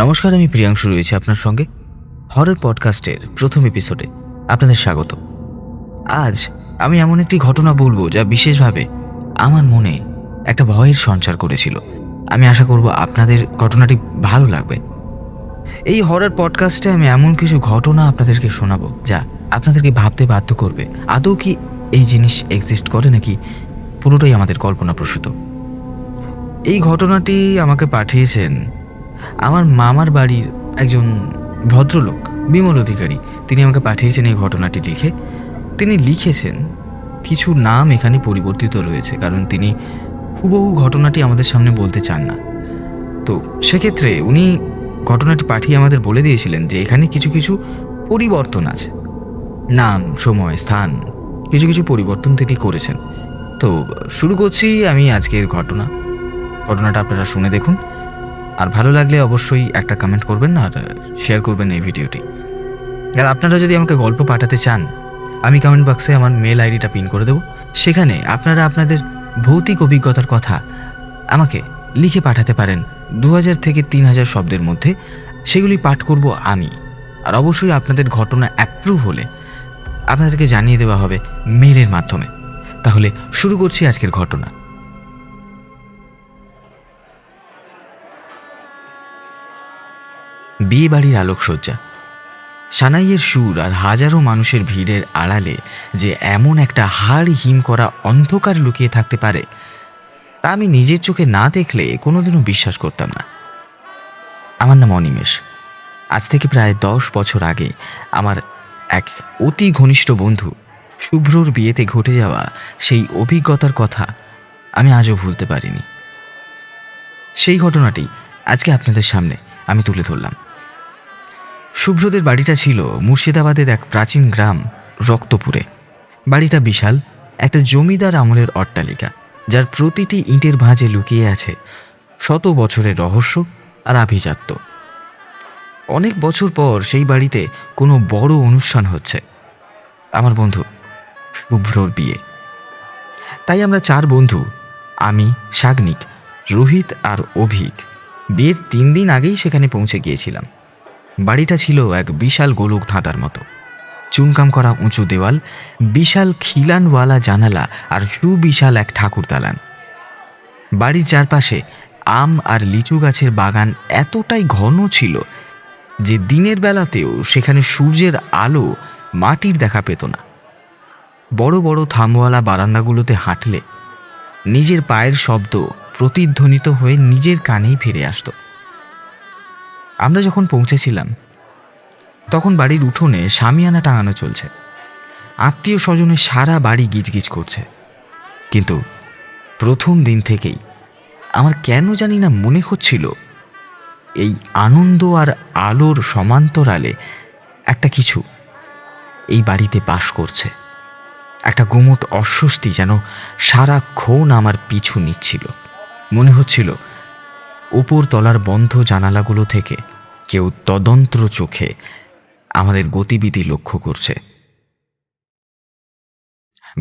নমস্কার, আমি প্রিয়াংশু রয়েছি আপনার সঙ্গে হরর পডকাস্টের প্রথম এপিসোডে আপনাদের স্বাগত। আজ আমি এমন একটি ঘটনা বলবো যা বিশেষভাবে আমার মনে একটা ভয়ের সঞ্চার করেছিল। আমি আশা করব আপনাদের ঘটনাটি ভালো লাগবে। এই হরর পডকাস্টে আমি এমন কিছু ঘটনা আপনাদেরকে শোনাবো যা আপনাদেরকে ভাবতে বাধ্য করবে আদৌ কি এই জিনিস এক্সিস্ট করে নাকি পুরোটাই আমাদের কল্পনাপ্রসূত। এই ঘটনাটি আমাকে পাঠিয়েছেন আমার মামার বাড়ির একজন ভদ্রলোক বিমল অধিকারী। তিনি আমাকে পাঠিয়েছেন এই ঘটনাটি লিখে। তিনি লিখেছেন কিছু নাম এখানে পরিবর্তিত রয়েছে, কারণ তিনি হুবহু ঘটনাটি আমাদের সামনে বলতে চান না। তো সেক্ষেত্রে উনি ঘটনাটি পাঠিয়ে আমাদের বলে দিয়েছিলেন যে এখানে কিছু কিছু পরিবর্তন আছে, নাম, সময়, স্থান, কিছু কিছু পরিবর্তন তিনি করেছেন। তো শুরু করছি আমি আজকের ঘটনাটা আপনারা শুনে দেখুন। আর ভালো লাগলে অবশ্যই একটা কমেন্ট করবেন আর শেয়ার করবেন এই ভিডিওটি। আর আপনারা যদি আমাকে গল্প পাঠাতে চান, আমি কমেন্ট বক্সে আমার মেল আইডিটা পিন করে দেবো। সেখানে আপনারা আপনাদের ভৌতিক অভিজ্ঞতার কথা আমাকে লিখে পাঠাতে পারেন 2000 থেকে 3000 শব্দের মধ্যে। সেগুলি পাঠ করব আমি। আর অবশ্যই আপনাদের ঘটনা অ্যাপ্রুভ হলে আপনাদেরকে জানিয়ে দেওয়া হবে মেলের মাধ্যমে। তাহলে শুরু করছি আজকের ঘটনা। বিয়ে বাড়ির আলোকসজ্জা, সানাইয়ের সুর আর হাজারো মানুষের ভিড়ের আড়ালে যে এমন একটা হাড় হিম করা অন্ধকার লুকিয়ে থাকতে পারে তা আমি নিজের চোখে না দেখলে কোনোদিনও বিশ্বাস করতাম না। আমার নাম অনিমেষ। আজ থেকে প্রায় 10 বছর আগে আমার এক অতি ঘনিষ্ঠ বন্ধু শুভ্রর বিয়েতে ঘটে যাওয়া সেই অভিজ্ঞতার কথা আমি আজও ভুলতে পারিনি। সেই ঘটনাটি আজকে আপনাদের সামনে আমি তুলে ধরলাম। শুভ্রদের বাড়িটা ছিল মুর্শিদাবাদের এক প্রাচীন গ্রাম রক্তপুরে। বাড়িটা বিশাল একটা জমিদার আমলের অট্টালিকা, যার প্রতিটি ইটের ভাঁজে লুকিয়ে আছে শত বছরের রহস্য আর আভিজাত্য। অনেক বছর পর সেই বাড়িতে কোনো বড় অনুষ্ঠান হচ্ছে, আমার বন্ধু শুভ্রর বিয়ে। তাই আমরা 4 বন্ধু, আমি, সাগ্নিক, রোহিত আর অভিক, বিয়ের 3 দিন আগেই সেখানে পৌঁছে গিয়েছিলাম। বাড়িটা ছিল এক বিশাল গোলক ধাঁধার মতো, চুনকাম করা উঁচু দেওয়াল, বিশাল খিলানওয়ালা জানালা আর সুবিশাল এক ঠাকুর দালান। বাড়ির চারপাশে আম আর লিচু গাছের বাগান এতটাই ঘন ছিল যে দিনের বেলাতেও সেখানে সূর্যের আলো মাটির দেখা পেত না। বড় বড় থামওয়ালা বারান্দাগুলোতে হাঁটলে নিজের পায়ের শব্দ প্রতিধ্বনিত হয়ে নিজের কানেই ফিরে আসত। আমরা যখন পৌঁছেছিলাম তখন বাড়ির উঠোনে শামিয়ানা টাঙানো চলছে। আত্মীয় স্বজনের সারা বাড়ি গিজগিজ করছে। কিন্তু প্রথম দিন থেকেই আমার কেন জানি না মনে হচ্ছিল এই আনন্দ আর আলোর সমান্তরালে একটা কিছু এই বাড়িতে বাস করছে। একটা গুমোট অস্বস্তি যেন সারাক্ষণ আমার পিছু নিচ্ছিল। মনে হচ্ছিল উপর তলার বন্ধ জানালাগুলো থেকে কেউ তদন্ত্র চোখে আমাদের গতিবিধি লক্ষ্য করছে।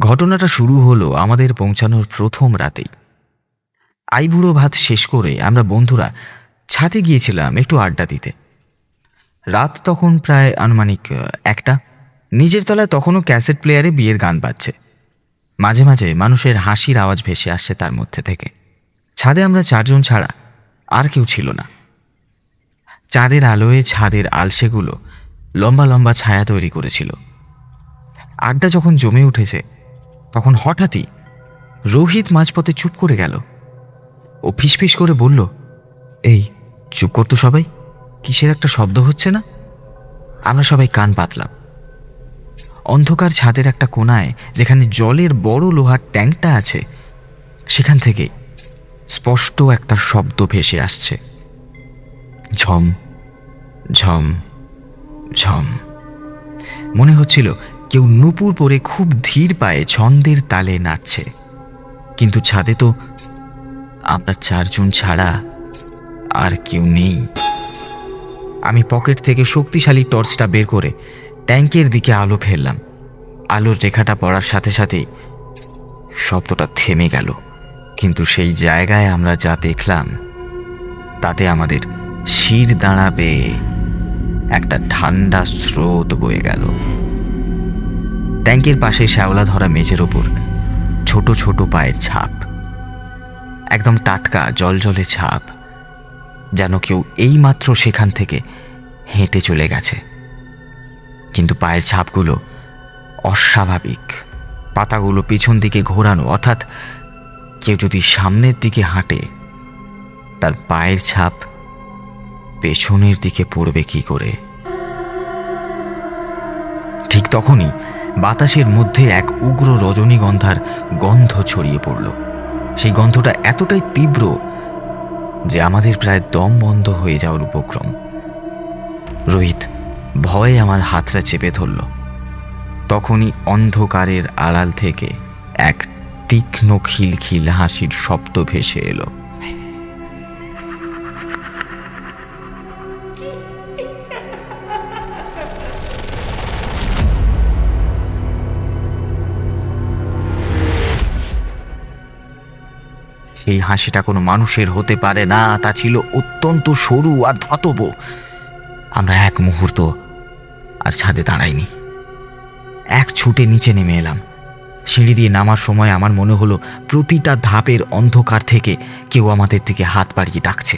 ঘটনাটা শুরু হলো আমাদের পৌঁছানোর প্রথম রাতেই। আইবুড়ো ভাত শেষ করে আমরা বন্ধুরা ছাদে গিয়েছিলাম একটু আড্ডা দিতে। রাত তখন প্রায় আনুমানিক 1টা। নিজের তলায় তখনও ক্যাসেট প্লেয়ারে বিয়ের গান বাজছে। মাঝে মাঝে মানুষের হাসির আওয়াজ ভেসে আসছে তার মধ্যে থেকে। ছাদে আমরা 4 জন ছাড়া আর কেউ ছিল না। চাঁদের আলোয় ছাদের আলসেগুলো লম্বা লম্বা ছায়া তৈরি করেছিল। আড্ডা যখন জমে উঠেছে তখন হঠাৎই রোহিত মাঝপথে চুপ করে গেল। ও ফিসফিস করে বলল, এই চুপ করতো সবাই, কিসের একটা শব্দ হচ্ছে না? আমরা সবাই কান পাতলাম। অন্ধকার ছাদের একটা কোণায় যেখানে জলের বড় লোহার ট্যাঙ্কটা আছে সেখান থেকে স্পষ্ট একটা শব্দ ভেসে আসছে, ঝম ঝম ঝম। মনে হচ্ছিল কেউ নূপুর পরে খুব ধীর পায়ে ছন্দের তালে নাচছে। কিন্তু ছাদে তো আমরা 4 জন ছাড়া আর কেউ নেই। আমি পকেট থেকে শক্তিশালী টর্চটা বের করে ট্যাঙ্কের দিকে আলো ফেললাম। আলোর রেখাটা পড়ার সাথে সাথেই শব্দটা থেমে গেল। কিন্তু সেই জায়গায় আমরা যা দেখলাম তাতে আমাদের শির দাঁড়াবে একটা ঠান্ডা স্রোত বয়ে গেল। ট্যাঙ্কের পাশে শ্যাওলা ধরা মেঝের ওপর ছোট ছোট পায়ের ছাপ, একদম টাটকা জলজলে ছাপ, যেন কেউ এইমাত্র সেখান থেকে হেঁটে চলে গেছে। কিন্তু পায়ের ছাপগুলো অস্বাভাবিক, পাতাগুলো পিছন দিকে ঘোরানো, অর্থাৎ কেউ যদি সামনের দিকে হাঁটে তার পায়ের ছাপ পেছনের দিকে পড়বে কি করে? ঠিক তখনই বাতাসের মধ্যে এক উগ্র রজনীগন্ধার গন্ধ ছড়িয়ে পড়ল। সেই গন্ধটা এতটাই তীব্র যে আমাদের প্রায় দম বন্ধ হয়ে যাওয়ার উপক্রম। রোহিত ভয়ে আমার হাতটা চেপে ধরল। তখনই অন্ধকারের আড়াল থেকে এক তীক্ষ্ণ খিলখিল হাসির শব্দ ভেসে এলো। সেই হাসিটা কোনো মানুষের হতে পারে না, তা ছিল অত্যন্ত সরু আর ধাতব। আমরা এক মুহূর্ত আর ছাদে দাঁড়াইনি, এক ছুটে নিচে নেমে এলাম। সিঁড়ি দিয়ে নামার সময় আমার মনে হলো প্রতিটা ধাপের অন্ধকার থেকে কেউ আমাদের দিকে হাত বাড়িয়ে ডাকছে।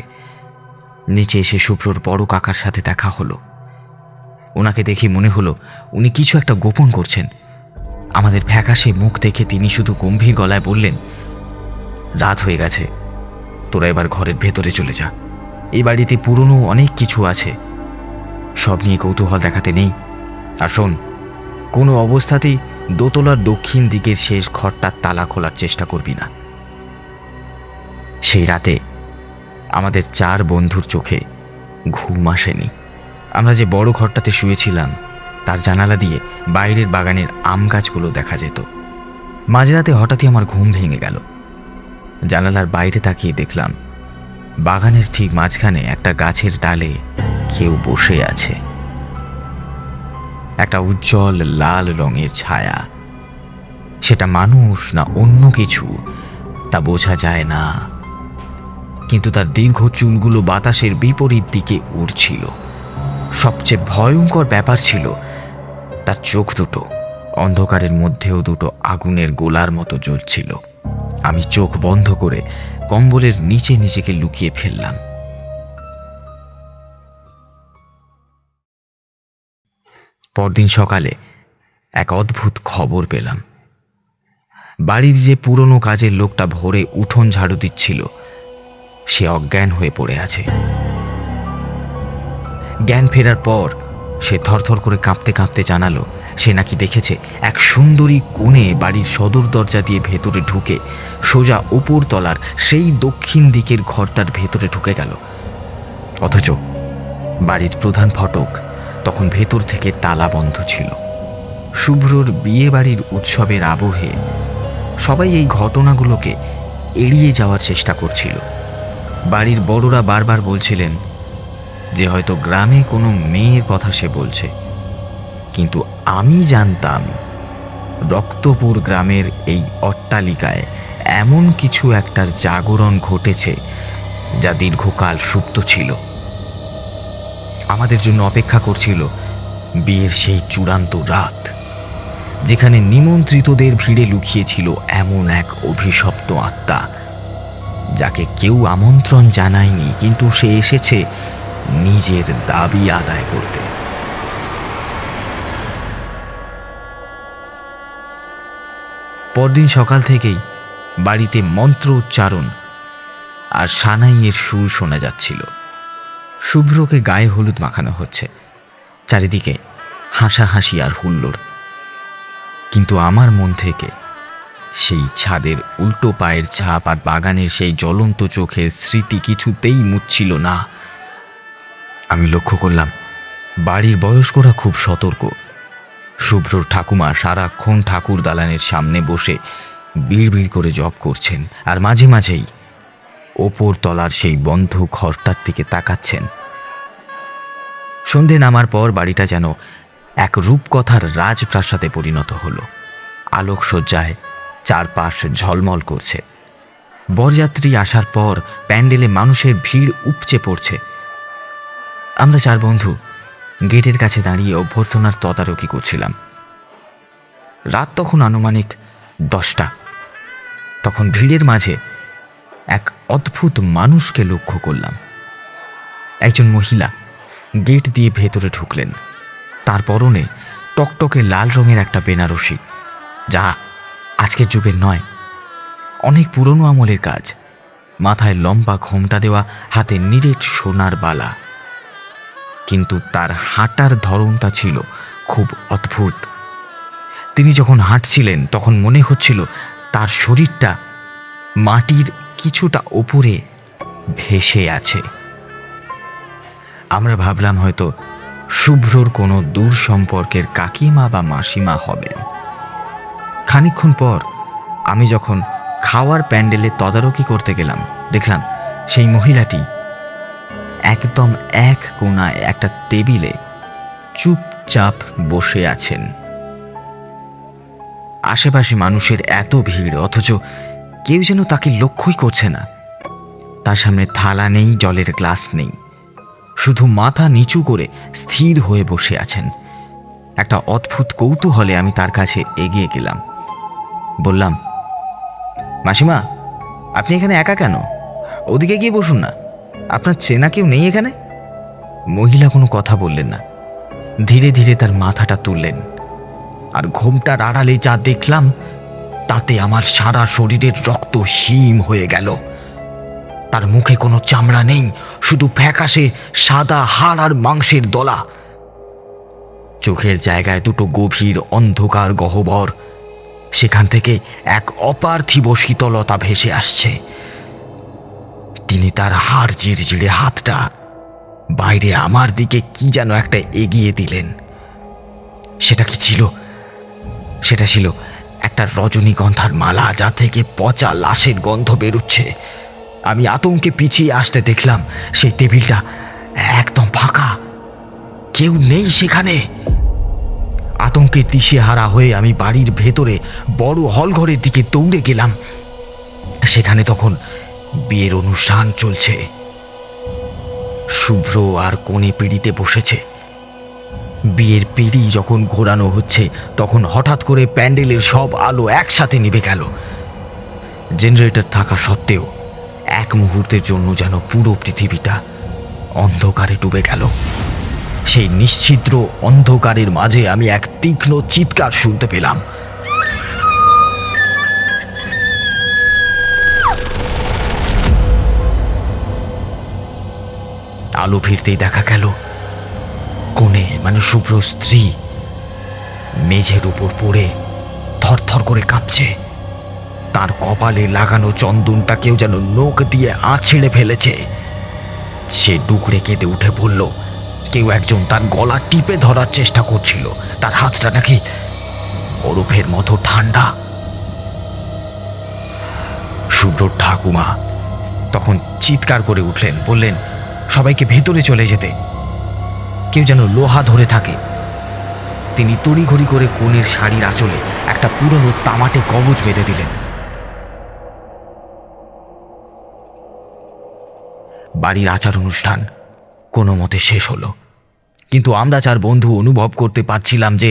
নিচে এসে শুভ্রর বড় কাকার সাথে দেখা হলো। ওনাকে দেখে মনে হলো উনি কিছু একটা গোপন করছেন। আমাদের ফ্যাকাশে মুখ দেখে তিনি শুধু গম্ভীর গলায় বললেন, রাত হয়ে গেছে, তোরা এবার ঘরের ভেতরে চলে যা। এই বাড়িতে পুরনো অনেক কিছু আছে, সব নিয়ে কৌতূহল দেখাতে নেই। আর শোন, কোনো অবস্থাতেই দোতলার দক্ষিণ দিকের শেষ ঘরটার তালা খোলার চেষ্টা করবি না। সেই রাতে আমাদের 4 বন্ধুর চোখে ঘুম আসেনি। আমরা যে বড় ঘরটাতে শুয়েছিলাম তার জানালা দিয়ে বাইরের বাগানের আম গাছগুলো দেখা যেত। মাঝরাতে হঠাৎই আমার ঘুম ভেঙে গেল। জানালার বাইরে তাকিয়ে দেখলাম বাগানের ঠিক মাঝখানে একটা গাছের ডালে কেউ বসে আছে। একটা উজ্জ্বল লাল রঙের ছায়া। সেটা মানুষ না অন্য কিছু তা বোঝা যায় না, কিন্তু তার দীর্ঘ চুলগুলো বাতাসের বিপরীত দিকে উড়ছিল। সবচেয়ে ভয়ঙ্কর ব্যাপার ছিল তার চোখ দুটো অন্ধকারের মধ্যেও দুটো আগুনের গোলার মতো জ্বলছিল। আমি চোখ বন্ধ করে কম্বলের নিচে নিজেকে লুকিয়ে ফেললাম। পরদিন সকালে এক অদ্ভুত খবর পেলাম। বাড়ির যে পুরনো কাজের লোকটা ভোরে উঠোন ঝাড়ু দিচ্ছিল সে অজ্ঞান হয়ে পড়ে আছে। জ্ঞান ফেরার পর সে থরথর করে কাঁপতে কাঁপতে জানালো সে নাকি দেখেছে এক সুন্দরী কোণে বাড়ির সদর দরজা দিয়ে ভেতরে ঢুকে সোজা উপর তলার সেই দক্ষিণ দিকের ঘরটার ভেতরে ঢুকে গেল। অথচ বাড়ির প্রধান ফটক তখন ভেতর থেকে তালা বন্ধ ছিল। শুভ্রর বিয়ে বাড়ির উৎসবের আবহে সবাই এই ঘটনাগুলোকে এড়িয়ে যাওয়ার চেষ্টা করছিল। বাড়ির বড়রা বারবার বলছিলেন যে হয়তো গ্রামে কোনো মেয়ের কথা সে বলছে, কিন্তু আমি জানতাম রক্তপুর গ্রামের এই অট্টালিকায় এমন কিছু একটার জাগরণ ঘটেছে যা দীর্ঘকাল সুপ্ত ছিল। আমাদের জন্য অপেক্ষা করছিল বিয়ের সেই চূড়ান্ত রাত, যেখানে নিমন্ত্রিতদের ভিড়ে লুকিয়েছিল এমন এক অভিশপ্ত আত্মা যাকে কেউ আমন্ত্রণ জানায়নি, কিন্তু সে এসেছে নিজের দাবি আদায় করতে। পরদিন সকাল থেকেই বাড়িতে মন্ত্র উচ্চারণ আর সানাইয়ের সুর শোনা যাচ্ছিল। শুভ্রকে গায়ে হলুদ মাখানো হচ্ছে, চারিদিকে হাসাহাসি আর হুল্লোড়। কিন্তু আমার মন থেকে সেই ছাদের উল্টো পায়ের ছাপ আর বাগানের সেই জ্বলন্ত চোখের স্মৃতি কিছুতেই মুছছিল না। আমি লক্ষ্য করলাম বাড়ির বয়স্করা খুব সতর্ক। শুভ্রর ঠাকুমা সারাক্ষণ ঠাকুর দালানের সামনে বসে বিড়বিড় করে জপ করছেন, আর মাঝে মাঝেই ওপর তলার সেই বন্ধ ঘরটার দিকে তাকাচ্ছেন। সন্ধে নামার পর বাড়িটা যেন এক রূপকথার রাজপ্রাসাদে পরিণত হলো। আলোকসজ্জায় চারপাশ ঝলমল করছে। বরযাত্রী আসার পর প্যান্ডেলে মানুষের ভিড় উপচে পড়ছে। আমরা 4 বন্ধু গেটের কাছে দাঁড়িয়ে অভ্যর্থনার তদারকি করছিলাম। রাত তখন আনুমানিক 10টা। তখন ভিড়ের মাঝে এক অদ্ভুত মানুষকে লক্ষ্য করলাম। একজন মহিলা গেট দিয়ে ভেতরে ঢুকলেন। তার পরনে টকটকে লাল রঙের একটা বেনারসি, যা আজকের যুগের নয়, অনেক পুরনো আমলের কাজ। মাথায় লম্বা ঘোমটা দেওয়া, হাতে নিরেট সোনার বালা। কিন্তু তার হাঁটার ধরনটা ছিল খুব অদ্ভুত। তিনি যখন হাঁটছিলেন তখন মনে হচ্ছিল তার শরীরটা মাটির কিছুটা ওপরে ভেসে আছে। আমরা ভাবলাম হয়তো শুভ্রর কোনো দূর সম্পর্কের কাকিমা বা মাসিমা হবেন। খানিকক্ষণ পর আমি যখন খাওয়ার প্যান্ডেলে তদারকি করতে গেলাম, দেখলাম সেই মহিলাটি একদম এক কোণায় একটা টেবিলে চুপচাপ বসে আছেন। আশেপাশে মানুষের এত ভিড়, অথচ কেউ যেন তাকে লক্ষ্যই করছে না। তার সামনে থালা নেই, জলের গ্লাস নেই, শুধু মাথা নিচু করে স্থির হয়ে বসে আছেন। একটা অদ্ভুত কৌতূহলে আমি তার কাছে এগিয়ে গেলাম। বললাম, মাসিমা, আপনি এখানে একা কেন? ওদিকে গিয়ে বসুন না, আপনার চেনা কেউ নেই এখানে? মহিলা কোনো কথা বললেন না। ধীরে ধীরে তার মাথাটা তুললেন, আর ঘোমটার আড়ালে যা দেখলাম তাতে আমার সারা শরীরের রক্ত হিম হয়ে গেল। তার মুখে কোনো চামড়া নেই, শুধু ফ্যাকাশে সাদা হাড় আর মাংসের দলা। চোখের জায়গায় দুটো গভীর অন্ধকার গহ্বর, সেখান থেকে এক অপার্থিব শীতলতা ভেসে আসছে। তিনি তার হাড় জিড়জিড়ে হাতটা বাইরে আমার দিকে কি যেন একটা এগিয়ে দিলেন। সেটা কি ছিল? সেটা ছিল একটা রজনীগন্ধার মালা, যা থেকে পচা লাশের গন্ধ বেরোচ্ছে। আমি আতঙ্কে পিছিয়ে আসতে দেখলাম সেই টেবিলটা একদম ফাঁকা, কেউ নেই সেখানে। আতঙ্কে দিশেহারা হয়ে আমি বাড়ির ভেতরে বড় হলঘরের দিকে দৌড়ে গেলাম। সেখানে তখন বিয়ের অনুষ্ঠান চলছে। শুভ্র আর কোণে পিঁড়িতে বসেছে। বিয়ের পিঁড়ি যখন ঘোরানো হচ্ছে তখন হঠাৎ করে প্যান্ডেলের সব আলো একসাথে নিভে গেল। জেনারেটর থাকা সত্ত্বেও এক মুহূর্তের জন্য যেন পুরো পৃথিবীটা অন্ধকারে ডুবে গেল। সেই নিশ্ছিদ্র অন্ধকারের মাঝে আমি এক তীক্ষ্ণ চিৎকার শুনতে পেলাম। আলো ফিরতেই দেখা গেল কোণে, মানে শুভ্র স্ত্রী, মেঝের উপর পড়ে থরথর করে কাঁপছে। তার কপালে লাগানো চন্দনটা কেউ যেন নখ দিয়ে আঁচড়ে ফেলেছে। সে ডুকরে কেঁদে উঠে বলল, কেউ একজন তার গলা টিপে ধরার চেষ্টা করছিল। তার হাতটা নাকি বরফের মতো ঠান্ডা। শুভ্রর ঠাকুমা তখন চিৎকার করে উঠলেন, বললেন সবাইকে ভেতরে চলে যেতে, কেউ যেন লোহা ধরে থাকে। তিনি তড়িঘড়ি করে কনের শাড়ির আঁচলে একটা পুরনো তামাটে কবচ বেঁধে দিলেন। বাড়ির আচার অনুষ্ঠান কোনো মতে শেষ হলো, কিন্তু আমরা 4 বন্ধু অনুভব করতে পারছিলাম যে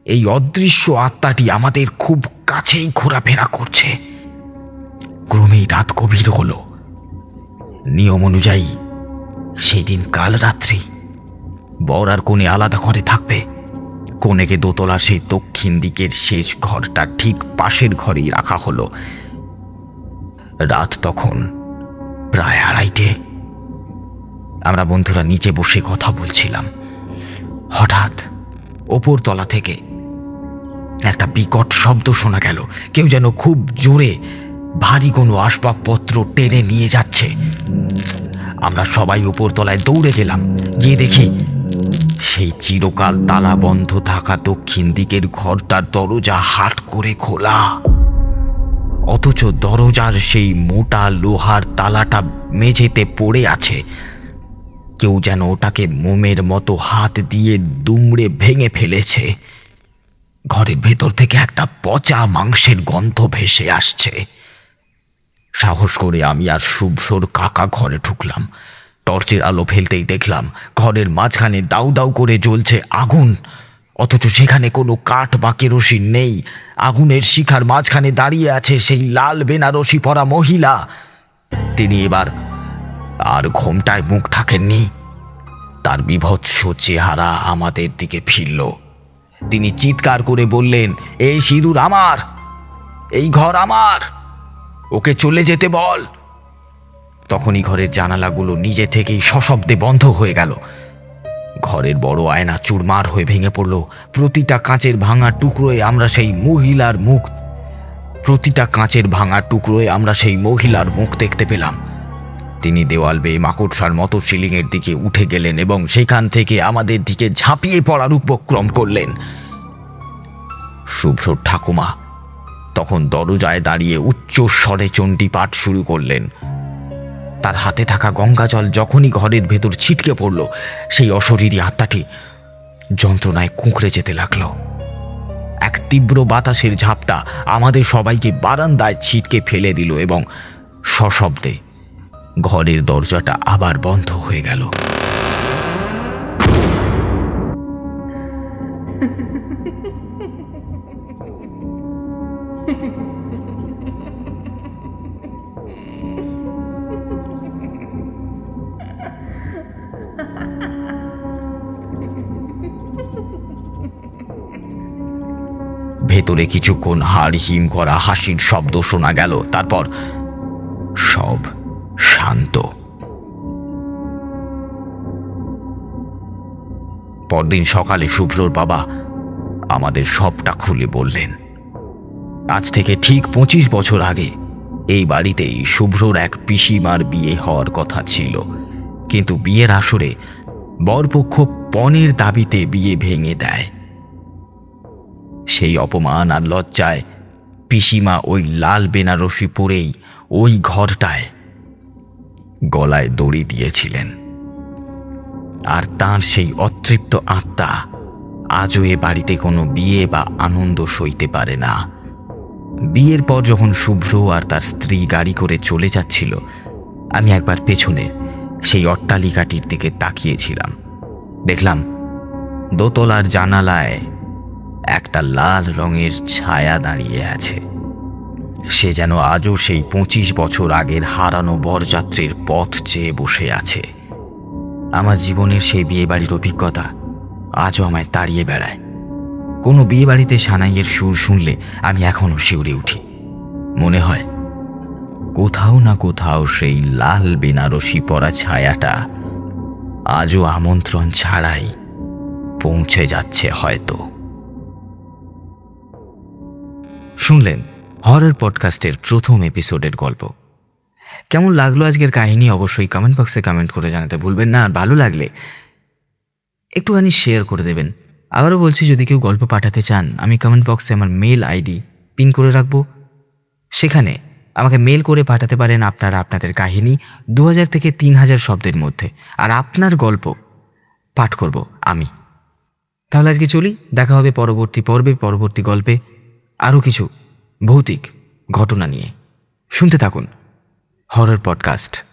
এই অদৃশ্য আত্মাটি আমাদের খুব কাছেই ঘোরাফেরা করছে। ক্রমেই রাত গভীর হলো। নিয়ম অনুযায়ী সেই দিন কাল রাত্রি বর আর কনে আলাদা ঘরে থাকবে। কনেকে দোতলার সেই দক্ষিণ দিকের শেষ ঘরটা ঠিক পাশের ঘরেই রাখা হলো। রাত তখন প্রায় 2:30। আমরা বন্ধুরা নিচে বসে কথা বলছিলাম। হঠাৎ ওপর তলা থেকে একটা বিকট শব্দ শোনা গেল। কেউ যেন খুব জোরে ভারী কোনো আসবাবপত্র টেনে নিয়ে যাচ্ছে। আমরা সবাই উপর তলায় দৌড়ে গেলাম। গিয়ে দেখি সেই চিরকাল তালা বন্ধ থাকা দক্ষিণ দিকের ঘরটার দরজা হাট করে খোলা, অথচ দরজার সেই মোটা লোহার তালাটা মেঝেতে পড়ে আছে। কেউ যেন ওটাকে মোমের মতো হাত দিয়ে দুমড়ে ভেঙে ফেলেছে। ঘরের ভেতর থেকে একটা পচা মাংসের গন্ধ ভেসে আসছে। সাহস করে আমি আর শুভ্রর কাকা ঘরে ঢুকলাম। টর্চের আলো ফেলতেই দেখলাম ঘরের মাঝখানে দাউ দাউ করে জ্বলছে আগুন, অথচ সেখানে কোনো কাঠ বা কেরোসিন নেই। আগুনের শিখার মাঝখানে দাঁড়িয়ে আছে সেই লাল বেনারসি পরা মহিলা। তিনি এবার আর ঘোমটায় মুখ ঢাকেননি। তার বিভৎস চেহারা আমাদের দিকে ফিরল। তিনি চিৎকার করে বললেন, এই সিঁদুর আমার, এই ঘর আমার, ওকে চলে যেতে বল। তখনই ঘরের জানালাগুলো নিজে থেকেই সশব্দে বন্ধ হয়ে গেল। ঘরের বড় আয়না চুরমার হয়ে ভেঙে পড়ল। প্রতিটা কাঁচের ভাঙা টুকরোয় আমরা সেই মহিলার মুখ দেখতে পেলাম। তিনি দেওয়াল বেয়ে মাকড়সার মতো সিলিংয়ের দিকে উঠে গেলেন এবং সেখান থেকে আমাদের দিকে ঝাঁপিয়ে পড়ার উপক্রম করলেন। শুভ্র ঠাকুমা তখন দরজায় দাঁড়িয়ে উচ্চ স্বরে চণ্ডী পাঠ শুরু করলেন। তার হাতে থাকা গঙ্গা জল যখনই ঘরের ভেতর ছিটকে পড়ল, সেই অশরীরী আত্মাটি যন্ত্রণায় কুঁকড়ে যেতে লাগলো। এক তীব্র বাতাসের ঝাপটা আমাদের সবাইকে বারান্দায় ছিটকে ফেলে দিল এবং সশব্দে ঘরের দরজাটা আবার বন্ধ হয়ে গেল। ভেতরে কিছুক্ষণ হাড় হিম করা হাসির শব্দ শোনা গেল। তারপর সব শান্ত। পরদিন সকালে শুভ্রর বাবা আমাদের সবটা খুলে বললেন। আজ থেকে ঠিক 25 বছর আগে এই বাড়িতেই শুভ্রর এক পিসিমার বিয়ে হওয়ার কথা ছিল, কিন্তু বিয়ের আসরে বরপক্ষ পণের দাবিতে বিয়ে ভেঙে দেয়। সেই অপমান আর লজ্জায় পিসিমা ওই লাল বেনারসি পরেই ওই ঘরটায় গলায় দড়ি দিয়েছিলেন। আর তার সেই অতৃপ্ত আত্মা আজও এ বাড়িতে কোনো বিয়ে বা আনন্দ সইতে পারে না। বিয়ের পর যখন শুভ্র আর তার স্ত্রী গাড়ি করে চলে যাচ্ছিল, আমি একবার পেছনে সেই অট্টালিকাটির দিকে তাকিয়েছিলাম। দেখলাম দোতলার জানালায় একটা লাল রঙের ছায়া দাঁড়িয়ে আছে। সে যেন আজও সেই 25 বছর আগের হারানো বরযাত্রীর পথ চেয়ে বসে আছে। আমার জীবনের সেই বিয়ে বাড়ির অভিজ্ঞতা আজও আমায় তাড়িয়ে বেড়ায়। কোনো বিয়ে বাড়িতে সানাইয়ের সুর শুনলে আমি এখনো শিউরে উঠি। মনে হয় কোথাও না কোথাও সেই লাল বেনারসি পরা ছায়াটা আজও আমন্ত্রণ ছাড়াই পৌঁছে যাচ্ছে হয়তো। শুনলেন হরর পডকাস্টের প্রথম এপিসোডের গল্প। কেমন লাগলো আজকের কাহিনী অবশ্যই কমেন্ট বক্সে কমেন্ট করে জানাতে ভুলবেন না। আর ভালো লাগলে একটুখানি শেয়ার করে দেবেন। আবারও বলছি, যদি কেউ গল্প পাঠাতে চান, আমি কমেন্ট বক্সে আমার মেল আইডি পিন করে রাখবো। সেখানে আমাকে মেল করে পাঠাতে পারেন আপনাদের কাহিনী 2000 থেকে 3000 শব্দের মধ্যে, আর আপনার গল্প পাঠ করব আমি। তাহলে আজকে চলি, দেখা হবে পরবর্তী পর্বে, পরবর্তী গল্পে আরও কিছু ভৌতিক ঘটনা নিয়ে। শুনতে থাকুন হরর পডকাস্ট।